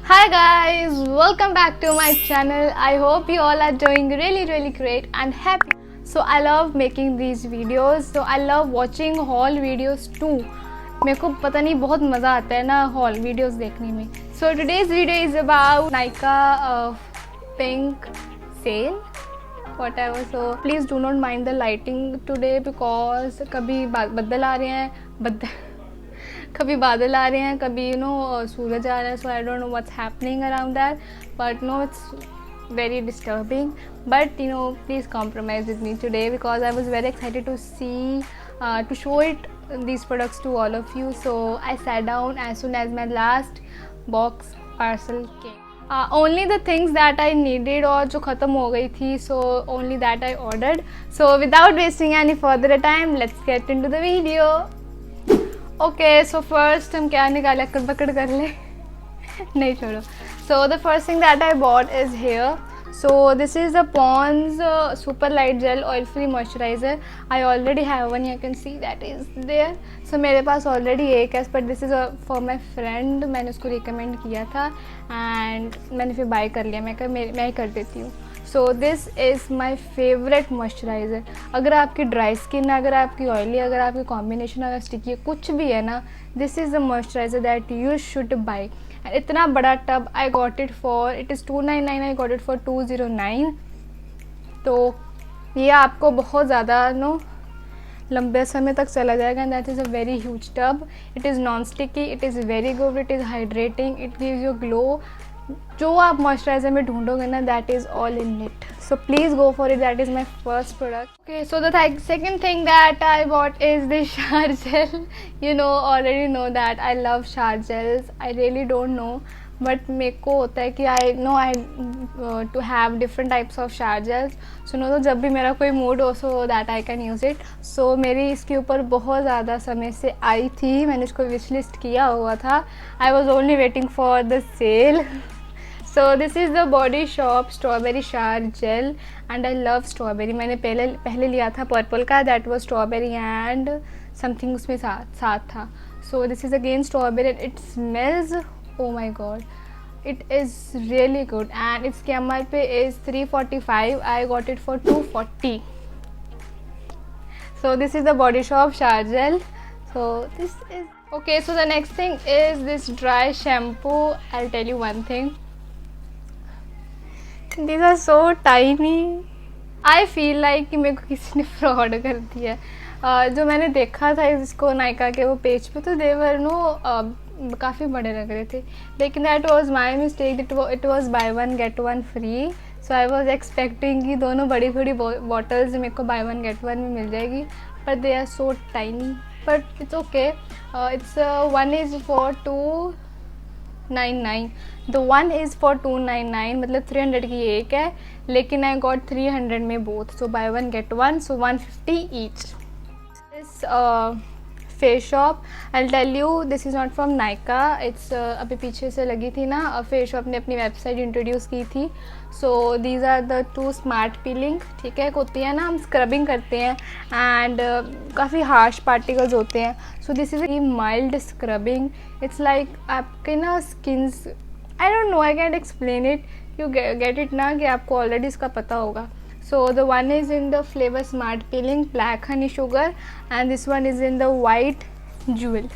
Hi guys, welcome back to my channel. I hope you all are doing really great and happy. So I love making these videos. So I love watching haul videos too. मेरे को पता नहीं बहुत मज़ा आता है ना haul videos देखने में. So today's video is about Nykaa pink sale. Whatever. So please do not mind the lighting today because कभी बादल आ रहे हैं कभी बादल आ रहे हैं, कभी सूरज आ रहा है. So I don't know what's happening around that, but no it's very disturbing, but please compromise with me today because I was very excited to see to show these products to all of you. So I sat down as soon as my last box parcel came. Only the things that I needed और जो ख़त्म हो गई थी, so only that I ordered. So without wasting any further time, let's get into the video. Okay, so first हम क्या निकाले, अक्कड़ पकड़ कर ले नहीं छोड़ो. So the first thing that I bought is here. So this is the Pond's Super Light Gel Oil Free Moisturizer. I already have one. You can see that is there. So मेरे पास already एक है, but this is for my friend. मैंने उसको recommend किया था and मैंने फिर buy कर लिया. मैं ही कर देती हूँ. सो this is my favourite moisturiser. अगर आपकी ड्राई स्किन है, अगर आपकी ऑयली, अगर आपकी कॉम्बिनेशन अगर स्टिकी है, कुछ भी है ना, this is the moisturiser that you should by. And इतना बड़ा tub I got it for, it is 299, I got it for 209. तो ये आपको बहुत ज़्यादा लंबे समय तक चला जाएगा. And that is a very huge tub. It is non sticky, it is very good, it is hydrating, it gives you glow. जो आप मॉइस्चराइज़र में ढूंढोगे ना, that is all in it. So please go for it. That is my first product. Okay, so the second thing that I bought is this shower gel. Already know that I love shower gels. I really don't no, but मेरे को होता है कि I too have different types of shower gels. तो जब भी मेरा कोई मूड हो, so that I can use it. सो मेरी इसके ऊपर बहुत ज़्यादा समय से आई थी, मैंने इसको विश लिस्ट किया हुआ था. I was only waiting for the sale. So this is the Body Shop Strawberry Shower Gel and I love strawberry. मैंने पहले लिया था पर्पल का, that was strawberry and something उसमें साथ था. So this is again strawberry and it smells, oh my god, it is really good. And its MRP is 345. I got it for 240. So this is the Body Shop Shower Gel. So this is okay. So the next thing is this dry shampoo. I'll tell you one thing. These are so tiny. I feel like कि मेरे को किसी ने fraud कर दिया. जो मैंने देखा था इसको नायका के वो पेज पे, तो देवर काफ़ी बड़े लग रहे थे, लेकिन that was my mistake. It was by one get one free. So I was expecting कि दोनों बड़ी बॉटल्स मेरे को बाय वन गेट वन में मिल जाएगी, but they are so tiny. But it's okay. It's one is for 299. The one is for 299, मतलब 300 की एक है, लेकिन आई गॉट 300 में both. So buy one get one, so 150 each. This face shop, I tell you, this is not from Nykaa. It's अभी पीछे से लगी थी ना, फेस शॉप ने अपनी वेबसाइट इंट्रोड्यूस की थी. So these are the 2 smart peeling. ठीक है, होती है ना, हम स्क्रबिंग करते हैं एंड काफ़ी हार्श पार्टिकल्स होते हैं. सो this is a mild scrubbing. It's like आपके ना skins, I don't no, I can't explain it. You get it ना, कि आपको ऑलरेडी इसका पता होगा. So the one is in the flavor smart peeling black honey sugar and this one is in the white jewel.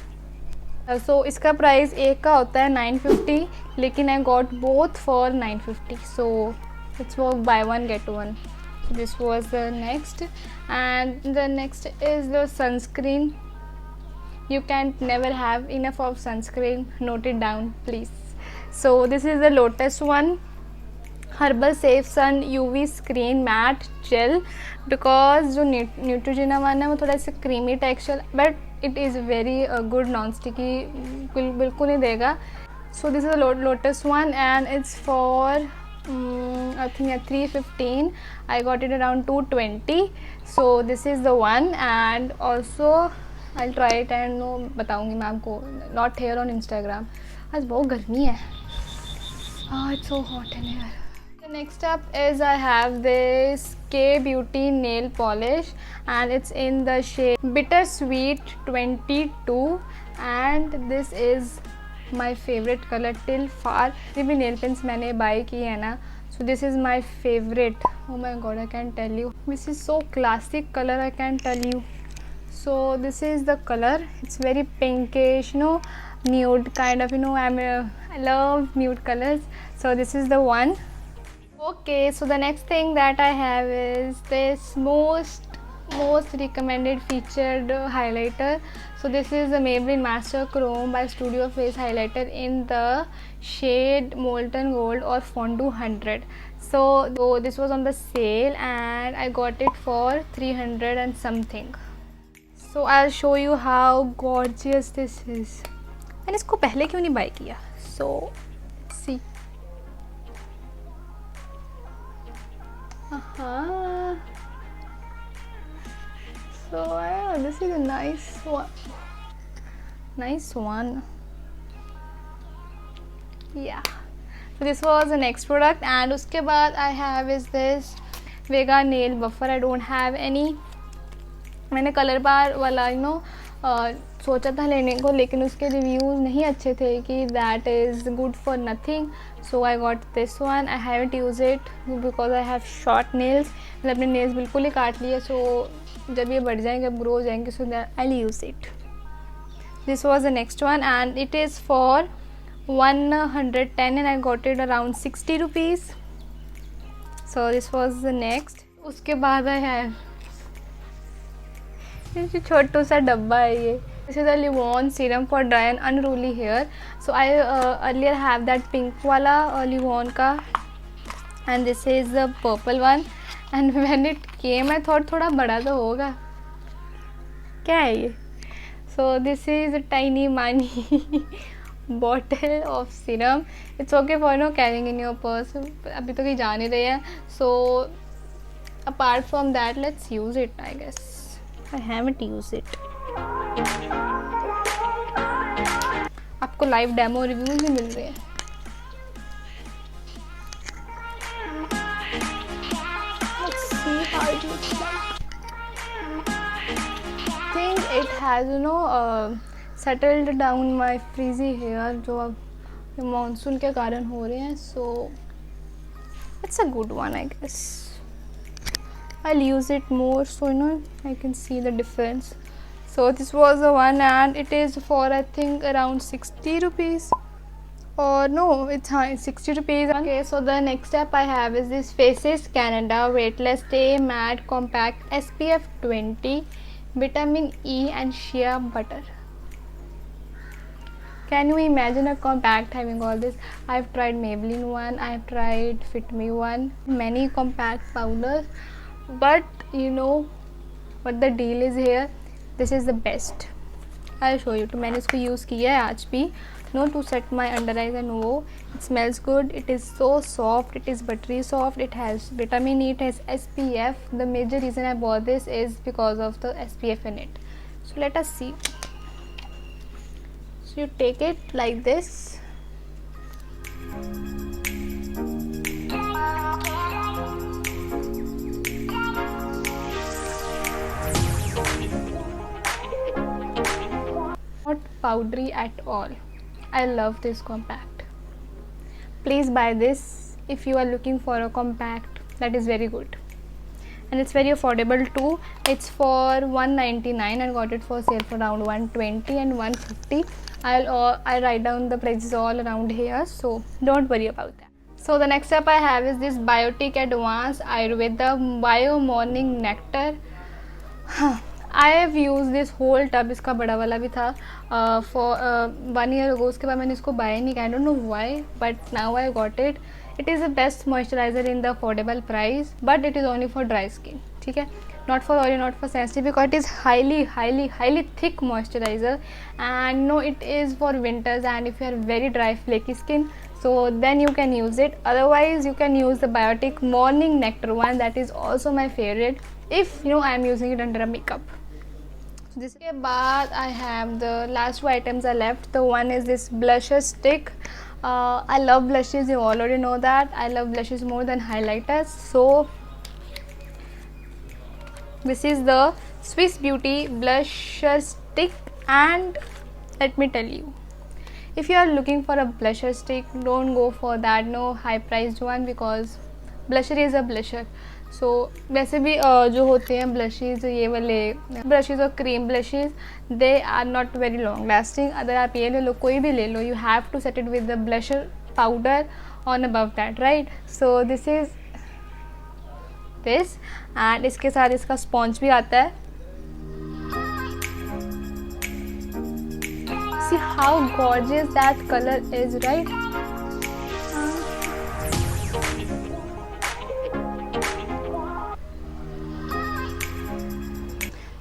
So इसका price एक का होता है 950, लेकिन I got both for 950. So it's for buy one get one. So this was the next, and the next is the sunscreen. You can never have enough of sunscreen. Note it down please. So this is the Lotus one. Herbal safe sun UV screen matte gel. Because जो Neutrogena one है वो थोड़ा सा creamy texture, but it is very good, non sticky, बिल्कुल नहीं देगा. So this is Lotus one and it's for I think 315. I got it around 220. So this is the one and also I try it and बताऊँगी मैं आपको. Not here on Instagram. आज बहुत गर्मी है. It's so hot in here. Next up is I have this K Beauty nail polish and it's in the shade Bittersweet 22 and this is my favourite colour till far. जितनी भी nail paints मैंने buy की है ना, so this is my favourite. Oh my God, I can tell you, this is so classic colour, I can tell you. So this is the color, it's very pinkish, nude kind of, I love nude colors, so this is the one. Okay, so the next thing that I have is this most recommended featured highlighter. So this is the Maybelline Master Chrome by Studio Face highlighter in the shade Molten Gold or Fondue 100. So this was on the sale and I got it for 300 and something. So I'll show you how gorgeous this is. मैंने इसको पहले क्यों नहीं bye किया? So see. So yeah, this is a nice one. Nice one. Yeah. So this was the next product and उसके बाद I have is this Vega nail buffer. I don't have any. मैंने colour बार वाला सोचा था लेने को, लेकिन उसके रिव्यूज़ नहीं अच्छे थे कि that is good for nothing, so I got this one. I haven't use it because I have short nails. मैंने अपने नेल्स बिल्कुल ही काट लिए, सो जब ये बढ़ जाएंगे, अब ग्रो हो जाएंगे, सो that I use it. This was the next one and it is for 110 and I got it around 60 rupees. So this was the next. उसके बाद I have ये छोटू सा डब्बा है ये। This is a Livon serum for dry and unruly hair. So I earlier have that pink वाला Livon का and this is the purple one. And when it came I thought थोड़ा बड़ा तो होगा, क्या है ये? So this is a tiny mani bottle of serum. It's okay for carrying in your purse. अभी तो कहीं जा नहीं रहे हैं, so apart from that let's use it. I guess I haven't used it. आपको लाइव डेमो रिव्यूज भी मिल रहे हैं। Let's see how it looks like. I think it has settled down my frizzy hair जो अब monsoon के कारण हो रहे हैं, so it's a good one I guess. I'll use it more so I can see the difference. So this was the one and it is for I think around 60 rupees, or no, it's 60 rupees. Okay, so the next step I have is this Faces Canada Weightless Stay Matte Compact SPF 20 Vitamin E and Shea Butter. Can you imagine a compact having all this? I've tried Maybelline one, I've tried Fit Me one, many compact powders, but you know what the deal is here. This is the best. I'll show you. तो मैंने इसको use किया है आज भी, to set my under eyes and वो. It smells good. It is so soft. It is buttery soft. It has vitamin E. It has SPF. The major reason I bought this is because of the SPF in it. So let us see. So you take it like this. Not powdery at all. I love this compact. Please buy this if you are looking for a compact that is very good, and it's very affordable too. It's for 199. I got it for sale for around 120 and 150. I'll write down the prices all around here, so don't worry about that. So the next step I have is this Biotic Advanced Ayurveda Bio Morning Nectar. I have used this whole tub. इसका बड़ा वाला भी था for 1 year ago. उसके बाद मैंने इसको buy नहीं किया. I don't know why, but now I got it. It is the best moisturizer in the affordable price, but it is only for dry skin. ठीक है, not for oily, not for sensitive, because it is highly thick moisturizer, and no, it is for winters and if you are very dry flaky skin, so then you can use it. Otherwise you can use the Biotic Morning Nectar one. That is also my favorite if I am using it under a makeup. So this के बाद I have the last two items are left. The one is this blusher stick. I love blushes, you already know that. I love blushes more than highlighters. So this is the Swiss Beauty blusher stick, and let me tell you, if you are looking for a blusher stick, don't go for that no high priced one, because blusher is a blusher. सो वैसे भी जो होते हैं blushes, ये वाले brushes और cream blushes, they are not very long lasting. अगर आप ये ले लो, कोई भी ले लो, you have to set it with the blusher powder on above that, right. So this is this, and इसके साथ इसका स्पॉन्ज भी आता है. See how gorgeous that colour is, right.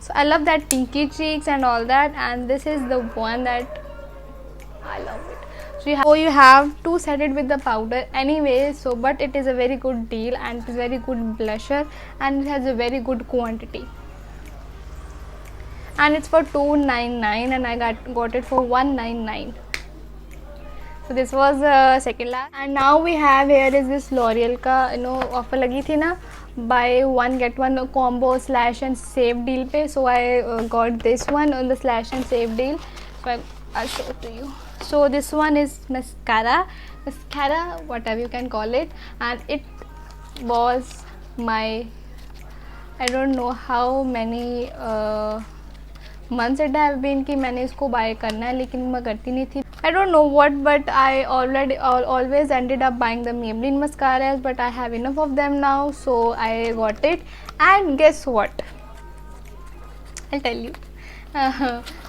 So I love that pinky cheeks and all that, and this is the one that I love it. So you have to set it with the powder anyway, so but it is a very good deal and it is very good blusher and it has a very good quantity, and it's for $2.99 and I got it for $1.99. So this was second last, and now we have here is this L'Oreal का offer लगी थी ना, buy one get one combo slash and save deal पे. So I got this one on the slash and save deal. So I'll show it to you. So this one is mascara, whatever you can call it, and it was my, I don't know how many months it have been कि मैंने इसको buy करना है, लेकिन मैं करती नहीं थी. I don't know what, but I always ended up buying the Maybelline mascaras, but I have enough of them now, so I got it. And guess what? I'll tell you.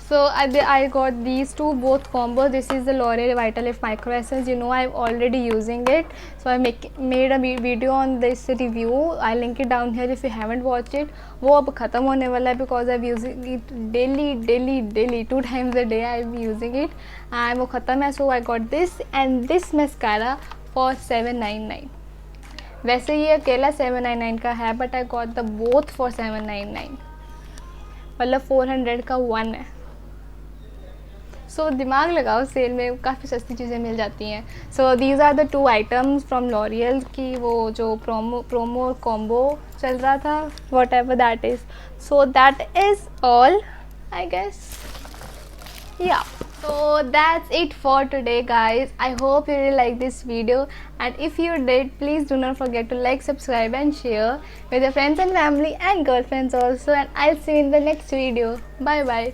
So I got these two, both combos. This is the L'Oreal Vitalift Micro Essence. You know, I'm already using it, so I made a video on this review. I'll link it down here if you haven't watched it. वो अब ख़त्म होने वाला है because I'm using it daily 2 times a day. I'm using it and वो ख़त्म है. So I got this and this mascara for $7.99. वैसे ये अकेला $7.99 का है, but I got the both for $7.99. मतलब 400 का वन है. सो दिमाग लगाओ, सेल में काफ़ी सस्ती चीज़ें मिल जाती हैं. So these are the 2 items from L'Oréal की वो जो प्रोमो कॉम्बो चल रहा था, whatever that is. So that is all I guess. Yeah, so that's it for today guys. I hope you really like this video, and if you did, please do not forget to like, subscribe and share with your friends and family and girlfriends also, and I'll see you in the next video. Bye bye.